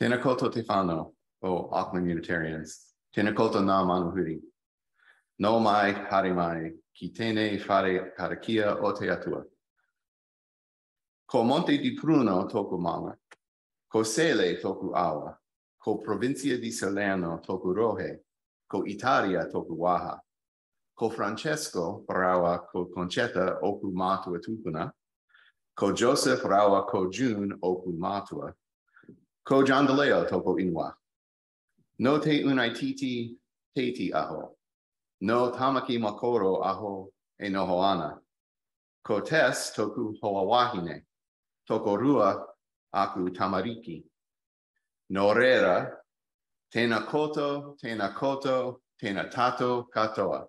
Tēnā koutou te whānau, o Auckland Unitarians. Tēnā koutou nā manuhuri. No mai, haere mai, ki tēnei whare karakia o te atua. Ko Monte di Pruno toku manga, ko Sele toku awa, ko Provincia di Salerno toku rohe, ko Italia toku waha, ko Francesco rawa ko Concetta oku matua tupuna, ko Joseph rawa ko June oku matua, ko John DiLeo toku inwa. No te unaititi teiti aho, no tamaki makoro aho e noho ana. Ko Tess toku hoawahine, toko rua aku tamariki. No rera, tēnā koto, tēnā tato katoa.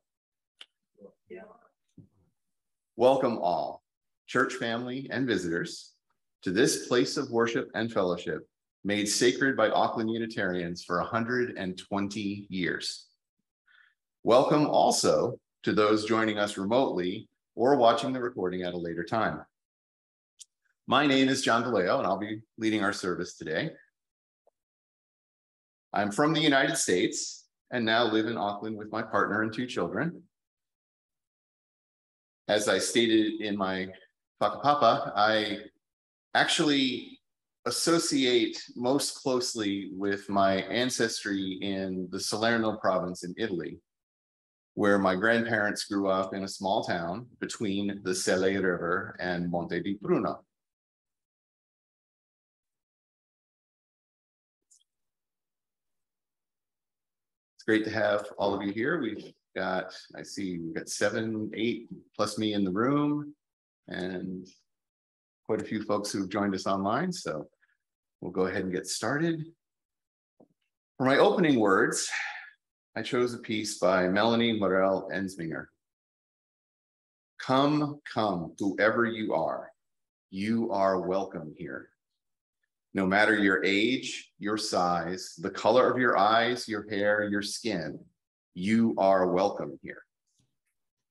Welcome all, church family and visitors, to this place of worship and fellowship made sacred by Auckland Unitarians for 120 years. Welcome also to those joining us remotely or watching the recording at a later time. My name is John DiLeo, and I'll be leading our service today. I'm from the United States and now live in Auckland with my partner and 2 children. As I stated in my whakapapa, I actually associate most closely with my ancestry in the Salerno province in Italy, where my grandparents grew up in a small town between the Sele River and Monte di Pruno. It's great to have all of you here. We've got 7, 8 plus me in the room, and quite a few folks who've joined us online. So we'll go ahead and get started. For my opening words, I chose a piece by Melanie Morel Ensminger. Come, come, whoever you are welcome here. No matter your age, your size, the color of your eyes, your hair, your skin, you are welcome here.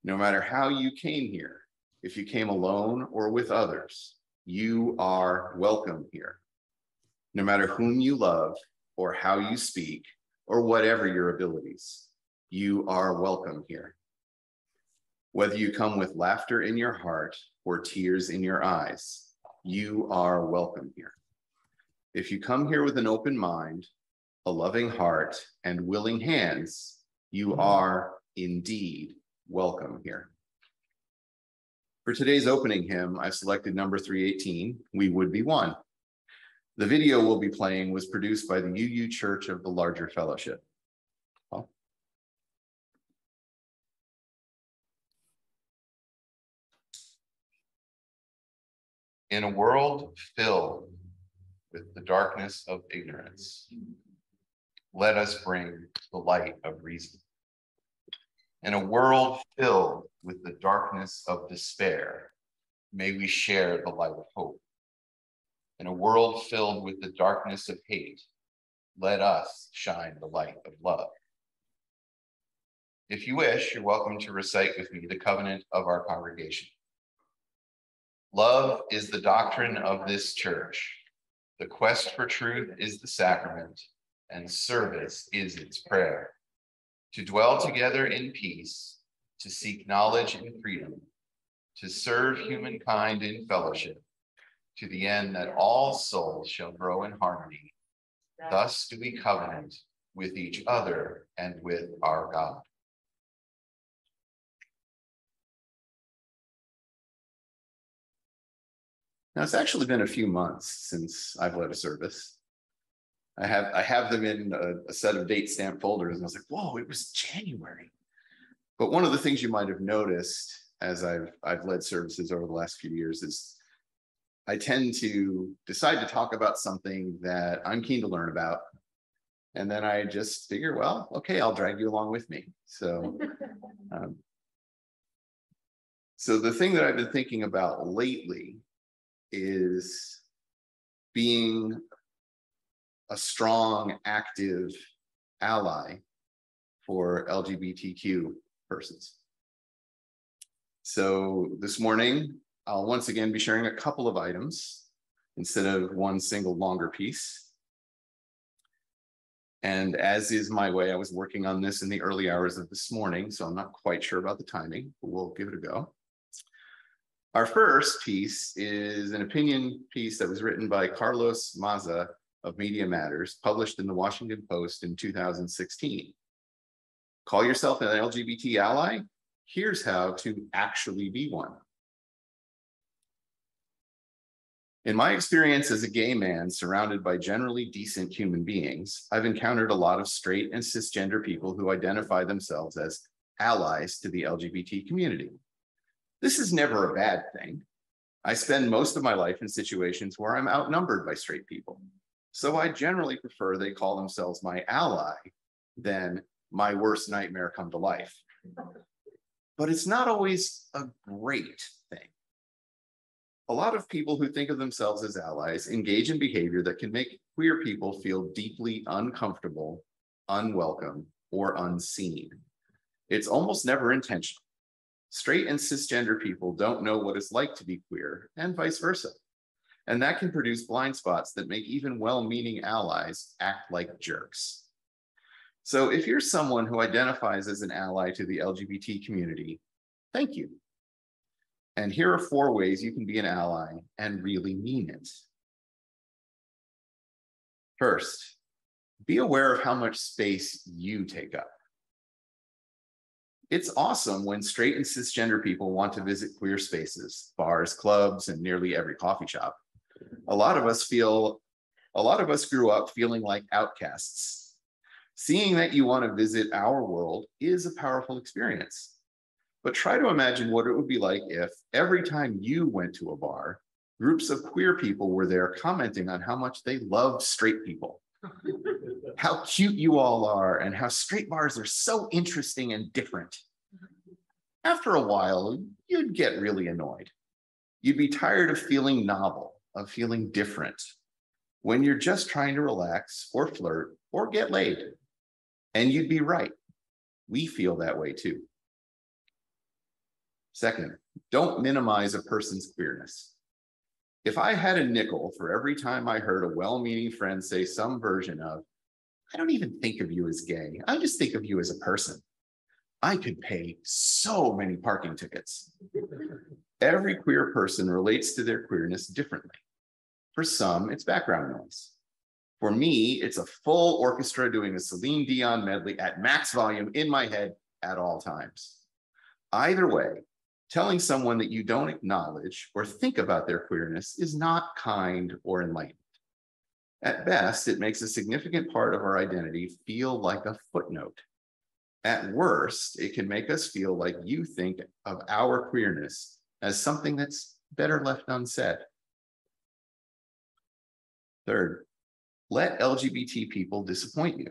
No matter how you came here, if you came alone or with others, you are welcome here. No matter whom you love or how you speak or whatever your abilities, you are welcome here. Whether you come with laughter in your heart or tears in your eyes, you are welcome here. If you come here with an open mind, a loving heart, and willing hands, you are indeed welcome here. For today's opening hymn, I've selected number 318, We Would Be One. The video we'll be playing was produced by the UU Church of the Larger Fellowship. Well, in a world filled with the darkness of ignorance, let us bring the light of reason. In a world filled with the darkness of despair, may we share the light of hope. In a world filled with the darkness of hate, let us shine the light of love. If you wish, you're welcome to recite with me the covenant of our congregation. Love is the doctrine of this church. The quest for truth is the sacrament, and service is its prayer. To dwell together in peace, to seek knowledge and freedom, to serve humankind in fellowship, to the end that all souls shall grow in harmony. Thus do we covenant with each other and with our God. Now, it's actually been a few months since I've led a service. I have them in a set of date stamp folders, and I was like, whoa, it was January. But one of the things you might have noticed as I've led services over the last few years is I tend to decide to talk about something that I'm keen to learn about. And then I just figure, well, okay, I'll drag you along with me. So, so the thing that I've been thinking about lately is being a strong, active ally for LGBTQ persons. So this morning, I'll once again be sharing a couple of items instead of one single longer piece. And as is my way, I was working on this in the early hours of this morning, so I'm not quite sure about the timing, but we'll give it a go. Our first piece is an opinion piece that was written by Carlos Maza of Media Matters, published in the Washington Post in 2016. Call yourself an LGBT ally? Here's how to actually be one. In my experience as a gay man surrounded by generally decent human beings, I've encountered a lot of straight and cisgender people who identify themselves as allies to the LGBT community. This is never a bad thing. I spend most of my life in situations where I'm outnumbered by straight people. So I generally prefer they call themselves my ally than my worst nightmare come to life. But it's not always a great thing. A lot of people who think of themselves as allies engage in behavior that can make queer people feel deeply uncomfortable, unwelcome, or unseen. It's almost never intentional. Straight and cisgender people don't know what it's like to be queer, and vice versa. And that can produce blind spots that make even well-meaning allies act like jerks. So if you're someone who identifies as an ally to the LGBT community, thank you. And here are 4 ways you can be an ally and really mean it. First, be aware of how much space you take up. It's awesome when straight and cisgender people want to visit queer spaces, bars, clubs, and nearly every coffee shop. A lot of us grew up feeling like outcasts. Seeing that you want to visit our world is a powerful experience. But try to imagine what it would be like if every time you went to a bar, groups of queer people were there commenting on how much they love straight people, how cute you all are, and how straight bars are so interesting and different. After a while, you'd get really annoyed. You'd be tired of feeling novel, of feeling different, when you're just trying to relax or flirt or get laid. And you'd be right. We feel that way too. Second, don't minimize a person's queerness. If I had a nickel for every time I heard a well-meaning friend say some version of, I don't even think of you as gay, I just think of you as a person, I could pay so many parking tickets. Every queer person relates to their queerness differently. For some, it's background noise. For me, it's a full orchestra doing a Celine Dion medley at max volume in my head at all times. Either way, telling someone that you don't acknowledge or think about their queerness is not kind or enlightened. At best, it makes a significant part of our identity feel like a footnote. At worst, it can make us feel like you think of our queerness as something that's better left unsaid. Third, let LGBT people disappoint you.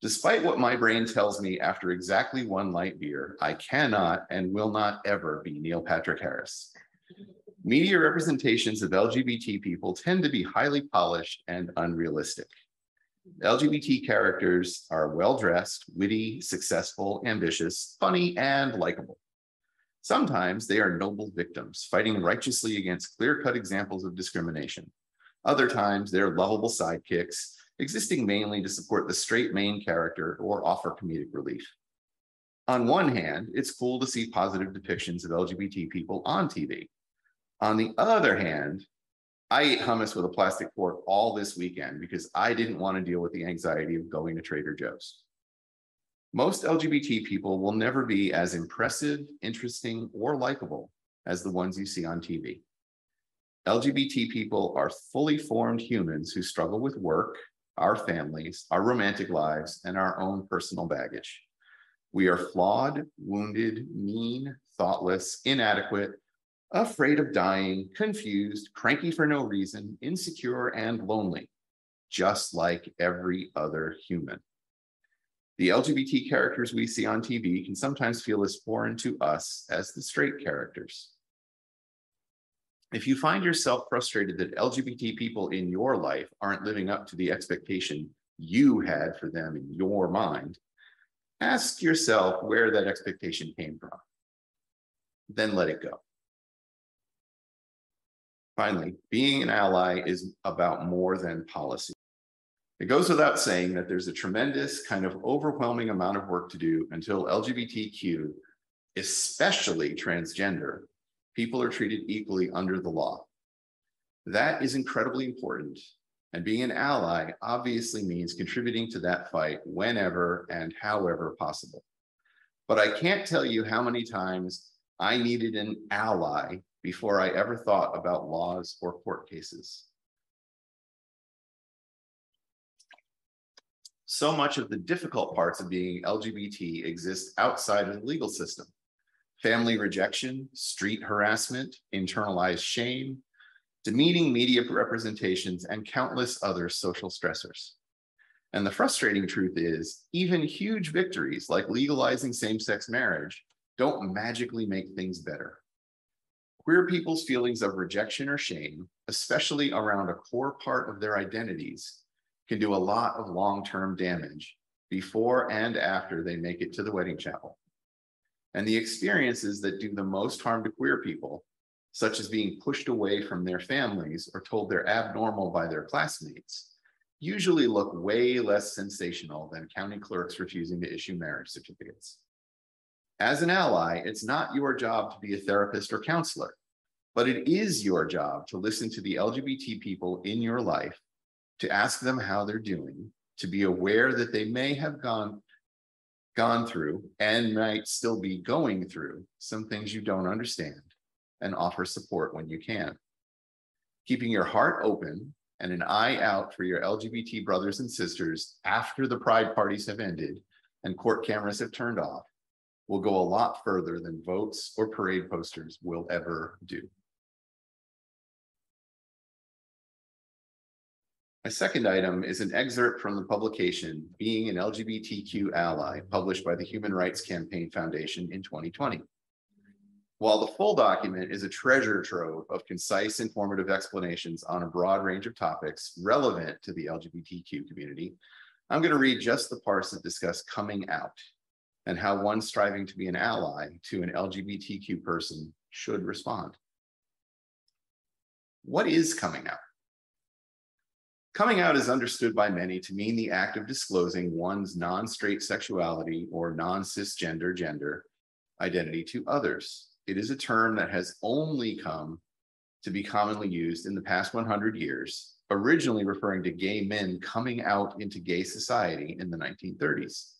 Despite what my brain tells me after exactly 1 light beer, I cannot and will not ever be Neil Patrick Harris. Media representations of LGBT people tend to be highly polished and unrealistic. LGBT characters are well-dressed, witty, successful, ambitious, funny, and likable. Sometimes they are noble victims, fighting righteously against clear-cut examples of discrimination. Other times, they're lovable sidekicks, existing mainly to support the straight main character or offer comedic relief. On one hand, it's cool to see positive depictions of LGBT people on TV. On the other hand, I ate hummus with a plastic fork all this weekend because I didn't want to deal with the anxiety of going to Trader Joe's. Most LGBT people will never be as impressive, interesting, or likable as the ones you see on TV. LGBT people are fully formed humans who struggle with work, our families, our romantic lives, and our own personal baggage. We are flawed, wounded, mean, thoughtless, inadequate, afraid of dying, confused, cranky for no reason, insecure, and lonely, just like every other human. The LGBT characters we see on TV can sometimes feel as foreign to us as the straight characters. If you find yourself frustrated that LGBT people in your life aren't living up to the expectation you had for them in your mind, ask yourself where that expectation came from. Then let it go. Finally, being an ally is about more than policy. It goes without saying that there's a tremendous kind of overwhelming amount of work to do until LGBTQ, especially transgender, people are treated equally under the law. That is incredibly important, and being an ally obviously means contributing to that fight whenever and however possible. But I can't tell you how many times I needed an ally before I ever thought about laws or court cases. So much of the difficult parts of being LGBT exist outside of the legal system. Family rejection, street harassment, internalized shame, demeaning media representations, and countless other social stressors. And the frustrating truth is, even huge victories like legalizing same-sex marriage don't magically make things better. Queer people's feelings of rejection or shame, especially around a core part of their identities, can do a lot of long-term damage before and after they make it to the wedding chapel. And the experiences that do the most harm to queer people, such as being pushed away from their families or told they're abnormal by their classmates, usually look way less sensational than county clerks refusing to issue marriage certificates. As an ally, it's not your job to be a therapist or counselor, but it is your job to listen to the LGBT people in your life, to ask them how they're doing, to be aware that they may have gone through and might still be going through some things you don't understand, and offer support when you can. Keeping your heart open and an eye out for your LGBT brothers and sisters after the pride parties have ended and court cameras have turned off will go a lot further than votes or parade posters will ever do. My second item is an excerpt from the publication Being an LGBTQ Ally, published by the Human Rights Campaign Foundation in 2020. While the full document is a treasure trove of concise, informative explanations on a broad range of topics relevant to the LGBTQ community, I'm going to read just the parts that discuss coming out and how one striving to be an ally to an LGBTQ person should respond. What is coming out? Coming out is understood by many to mean the act of disclosing one's non-straight sexuality or non-cisgender gender identity to others. It is a term that has only come to be commonly used in the past 100 years, originally referring to gay men coming out into gay society in the 1930s.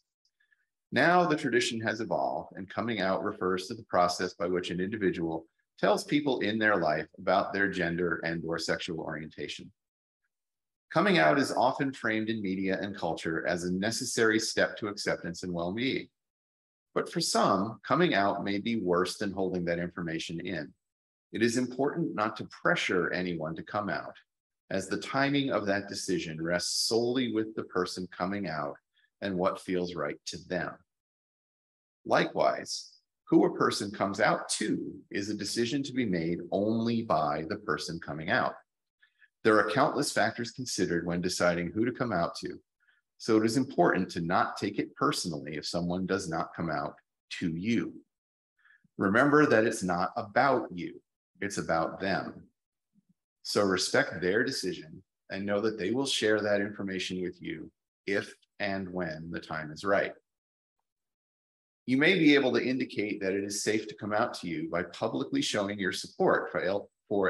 Now the tradition has evolved, and coming out refers to the process by which an individual tells people in their life about their gender and/or sexual orientation. Coming out is often framed in media and culture as a necessary step to acceptance and well-being. But for some, coming out may be worse than holding that information in. It is important not to pressure anyone to come out, as the timing of that decision rests solely with the person coming out and what feels right to them. Likewise, who a person comes out to is a decision to be made only by the person coming out. There are countless factors considered when deciding who to come out to, so it is important to not take it personally if someone does not come out to you. Remember that it's not about you, it's about them. So respect their decision and know that they will share that information with you if and when the time is right. You may be able to indicate that it is safe to come out to you by publicly showing your support for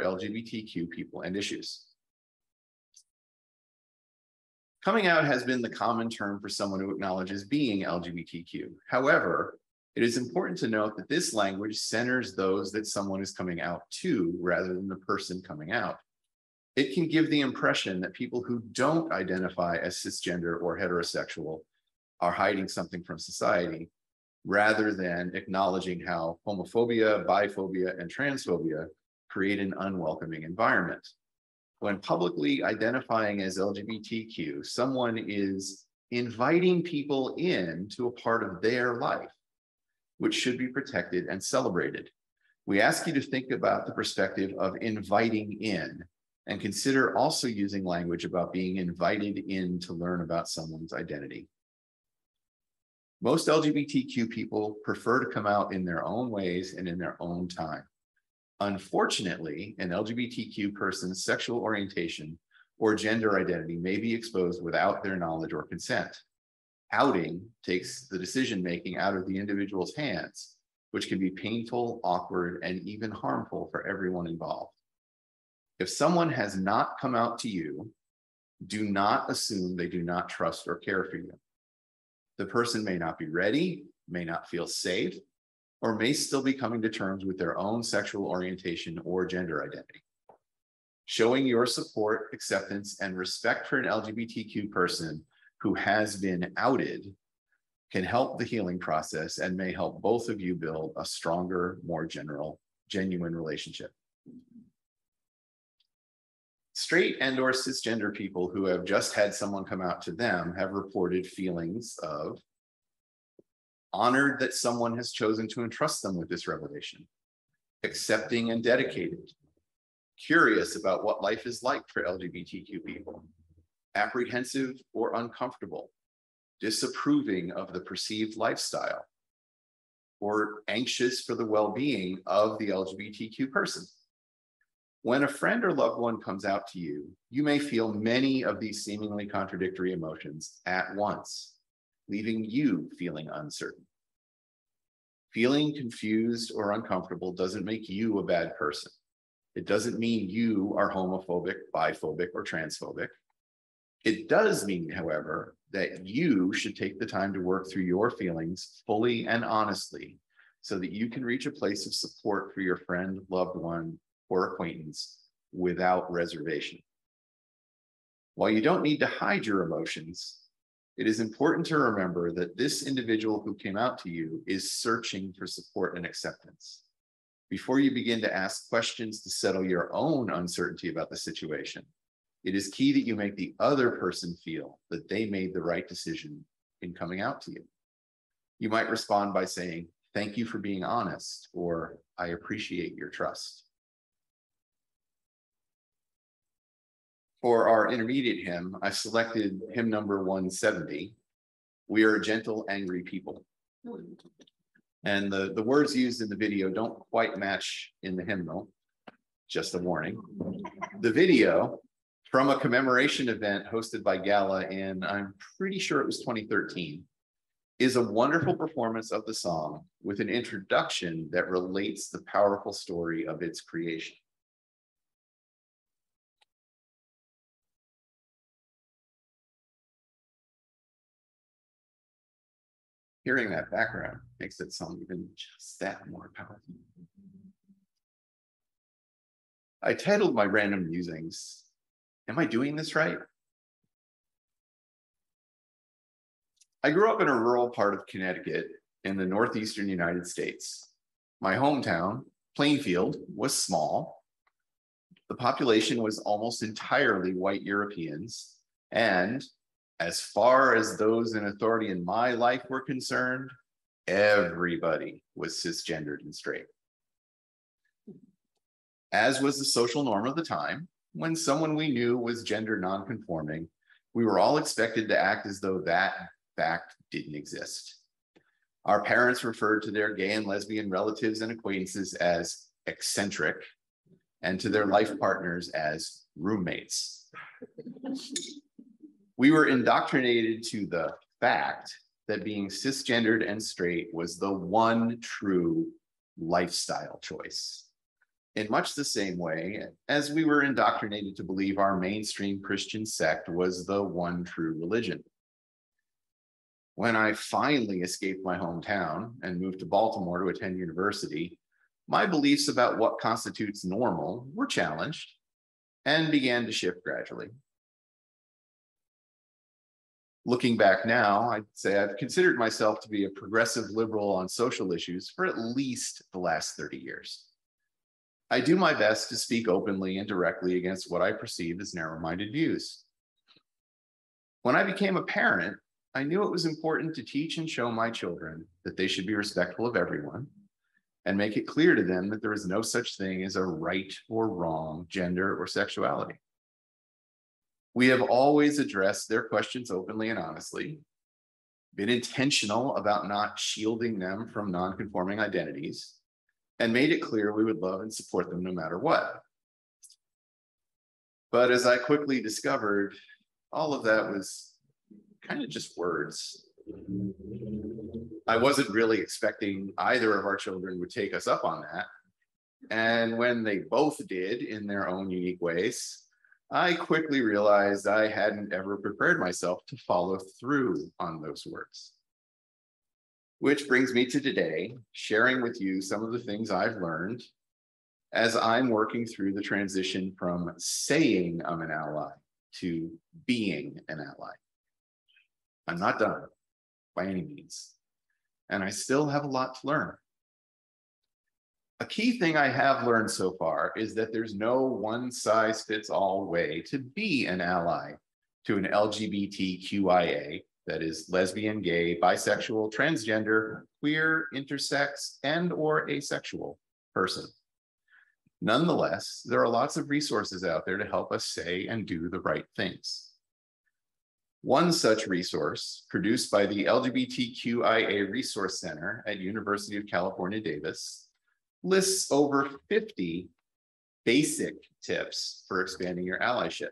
LGBTQ people and issues. Coming out has been the common term for someone who acknowledges being LGBTQ. However, it is important to note that this language centers those that someone is coming out to rather than the person coming out. It can give the impression that people who don't identify as cisgender or heterosexual are hiding something from society, rather than acknowledging how homophobia, biphobia, and transphobia create an unwelcoming environment. When publicly identifying as LGBTQ, someone is inviting people in to a part of their life, which should be protected and celebrated. We ask you to think about the perspective of inviting in, and consider also using language about being invited in to learn about someone's identity. Most LGBTQ people prefer to come out in their own ways and in their own time. Unfortunately, an LGBTQ person's sexual orientation or gender identity may be exposed without their knowledge or consent. Outing takes the decision-making out of the individual's hands, which can be painful, awkward, and even harmful for everyone involved. If someone has not come out to you, do not assume they do not trust or care for you. The person may not be ready, may not feel safe, or may still be coming to terms with their own sexual orientation or gender identity. Showing your support, acceptance, and respect for an LGBTQ person who has been outed can help the healing process and may help both of you build a stronger, more genuine relationship. Straight and/or cisgender people who have just had someone come out to them have reported feelings of honored that someone has chosen to entrust them with this revelation, accepting and dedicated, curious about what life is like for LGBTQ people, apprehensive or uncomfortable, disapproving of the perceived lifestyle, or anxious for the well-being of the LGBTQ person. When a friend or loved one comes out to you, you may feel many of these seemingly contradictory emotions at once, leaving you feeling uncertain. Feeling confused or uncomfortable doesn't make you a bad person. It doesn't mean you are homophobic, biphobic, or transphobic. It does mean, however, that you should take the time to work through your feelings fully and honestly so that you can reach a place of support for your friend, loved one, or acquaintance without reservation. While you don't need to hide your emotions, it is important to remember that this individual who came out to you is searching for support and acceptance. Before you begin to ask questions to settle your own uncertainty about the situation, it is key that you make the other person feel that they made the right decision in coming out to you. You might respond by saying, "Thank you for being honest," or "I appreciate your trust." For our intermediate hymn, I selected hymn number 170, "We Are a Gentle, Angry People." And the words used in the video don't quite match in the hymnal, just a warning. The video, from a commemoration event hosted by Gala in, I'm pretty sure it was 2013, is a wonderful performance of the song with an introduction that relates the powerful story of its creation. Hearing that background makes it sound even just that more powerful. I titled my random musings, "Am I doing this right?" I grew up in a rural part of Connecticut in the northeastern United States. My hometown, Plainfield, was small. The population was almost entirely white Europeans, and as far as those in authority in my life were concerned, everybody was cisgendered and straight. As was the social norm of the time, when someone we knew was gender nonconforming, we were all expected to act as though that fact didn't exist. Our parents referred to their gay and lesbian relatives and acquaintances as eccentric, and to their life partners as roommates. We were indoctrinated to the fact that being cisgendered and straight was the one true lifestyle choice, in much the same way as we were indoctrinated to believe our mainstream Christian sect was the one true religion. When I finally escaped my hometown and moved to Baltimore to attend university, my beliefs about what constitutes normal were challenged and began to shift gradually. Looking back now, I'd say I've considered myself to be a progressive liberal on social issues for at least the last 30 years. I do my best to speak openly and directly against what I perceive as narrow-minded views. When I became a parent, I knew it was important to teach and show my children that they should be respectful of everyone and make it clear to them that there is no such thing as a right or wrong gender or sexuality. We have always addressed their questions openly and honestly, been intentional about not shielding them from non-conforming identities, and made it clear we would love and support them no matter what. But as I quickly discovered, all of that was kind of just words. I wasn't really expecting either of our children would take us up on that. And when they both did in their own unique ways, I quickly realized I hadn't ever prepared myself to follow through on those words. Which brings me to today, sharing with you some of the things I've learned as I'm working through the transition from saying I'm an ally to being an ally. I'm not done by any means, and I still have a lot to learn. A key thing I have learned so far is that there's no one-size-fits-all way to be an ally to an LGBTQIA, that is lesbian, gay, bisexual, transgender, queer, intersex, and or asexual person. Nonetheless, there are lots of resources out there to help us say and do the right things. One such resource, produced by the LGBTQIA Resource Center at University of California, Davis, lists over 50 basic tips for expanding your allyship.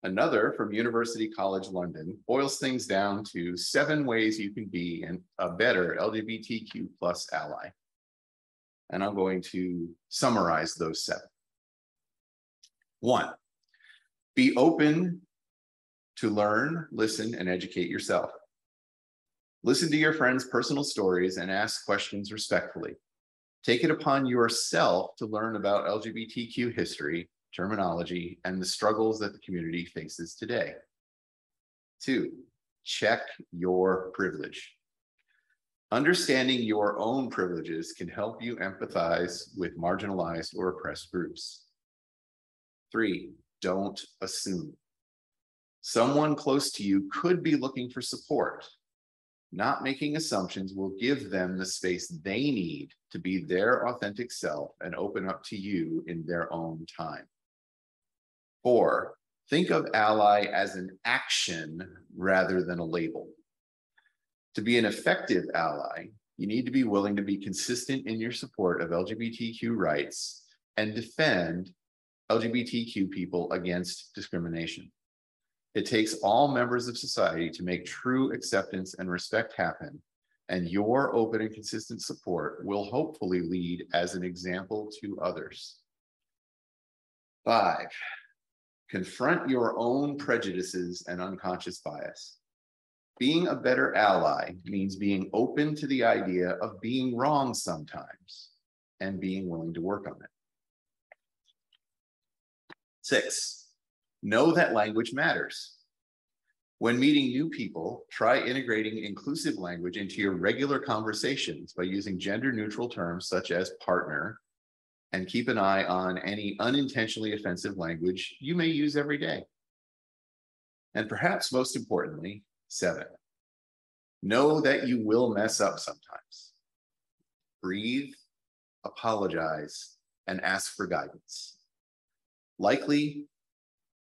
Another, from University College London, boils things down to 7 ways you can be a better LGBTQ+ ally. And I'm going to summarize those 7. 1, be open to learn, listen, and educate yourself. Listen to your friends' personal stories and ask questions respectfully. Take it upon yourself to learn about LGBTQ history, terminology, and the struggles that the community faces today. 2, check your privilege. Understanding your own privileges can help you empathize with marginalized or oppressed groups. 3, don't assume. Someone close to you could be looking for support. Not making assumptions will give them the space they need to be their authentic self and open up to you in their own time. 4, think of ally as an action rather than a label. To be an effective ally, you need to be willing to be consistent in your support of LGBTQ rights and defend LGBTQ people against discrimination. It takes all members of society to make true acceptance and respect happen, and your open and consistent support will hopefully lead as an example to others. 5, confront your own prejudices and unconscious bias. Being a better ally means being open to the idea of being wrong sometimes and being willing to work on it. 6, know that language matters. When meeting new people, try integrating inclusive language into your regular conversations by using gender-neutral terms such as partner, and keep an eye on any unintentionally offensive language you may use every day. And perhaps most importantly, 7, know that you will mess up sometimes. Breathe, apologize, and ask for guidance. Likely,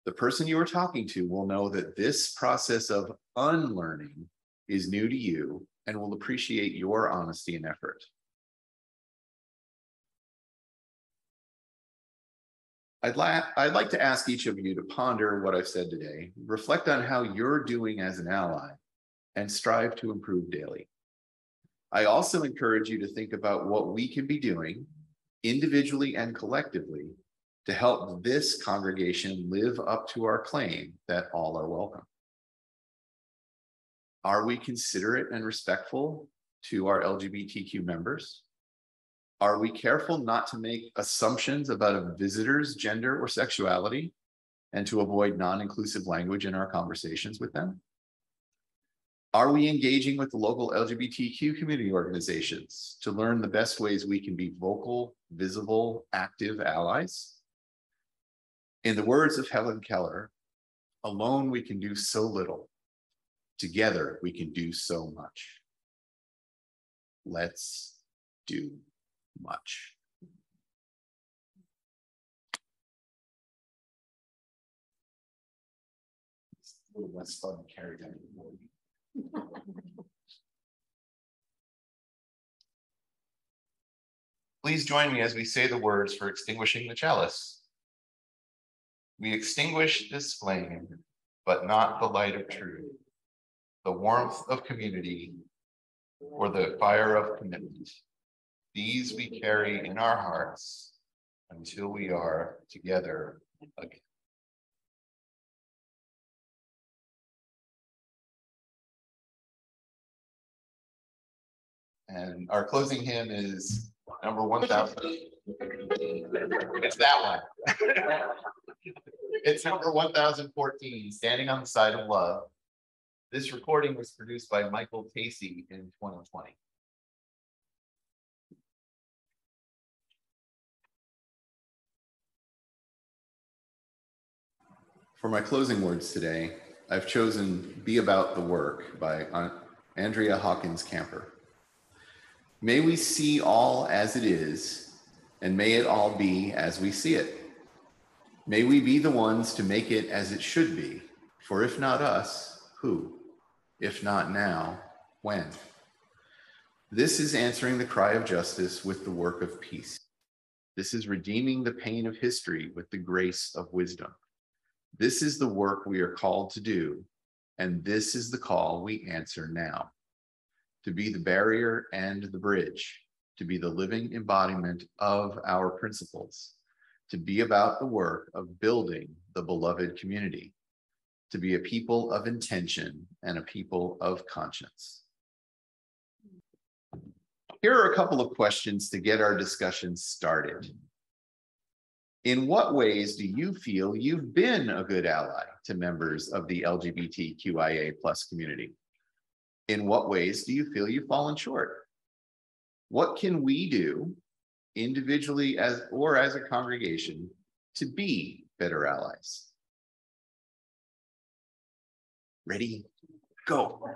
the person you are talking to will know that this process of unlearning is new to you and will appreciate your honesty and effort. I'd like to ask each of you to ponder what I've said today, reflect on how you're doing as an ally, and strive to improve daily. I also encourage you to think about what we can be doing individually and collectively to help this congregation live up to our claim that all are welcome. Are we considerate and respectful to our LGBTQ members? Are we careful not to make assumptions about a visitor's gender or sexuality and to avoid non-inclusive language in our conversations with them? Are we engaging with the local LGBTQ community organizations to learn the best ways we can be vocal, visible, active allies? In the words of Helen Keller, alone we can do so little. Together we can do so much. Let's do much. It's a little less fun to carry down the morning. Please join me as we say the words for Extinguishing the Chalice. We extinguish this flame, but not the light of truth, the warmth of community, or the fire of commitment. These we carry in our hearts until we are together again. And our closing hymn is number 1000. It's that one. It's number 1014, Standing on the Side of Love. This recording was produced by Michael Tacey in 2020. For my closing words today, I've chosen Be About the Work by Andrea Hawkins Camper. May we see all as it is, and may it all be as we see it. May we be the ones to make it as it should be, for if not us, who? If not now, when? This is answering the cry of justice with the work of peace. This is redeeming the pain of history with the grace of wisdom. This is the work we are called to do, and this is the call we answer now. To be the barrier and the bridge, to be the living embodiment of our principles, to be about the work of building the beloved community, to be a people of intention and a people of conscience. Here are a couple of questions to get our discussion started. In what ways do you feel you've been a good ally to members of the LGBTQIA+ community? In what ways do you feel you've fallen short? What can we do individually or as a congregation to be better allies? Ready? Go.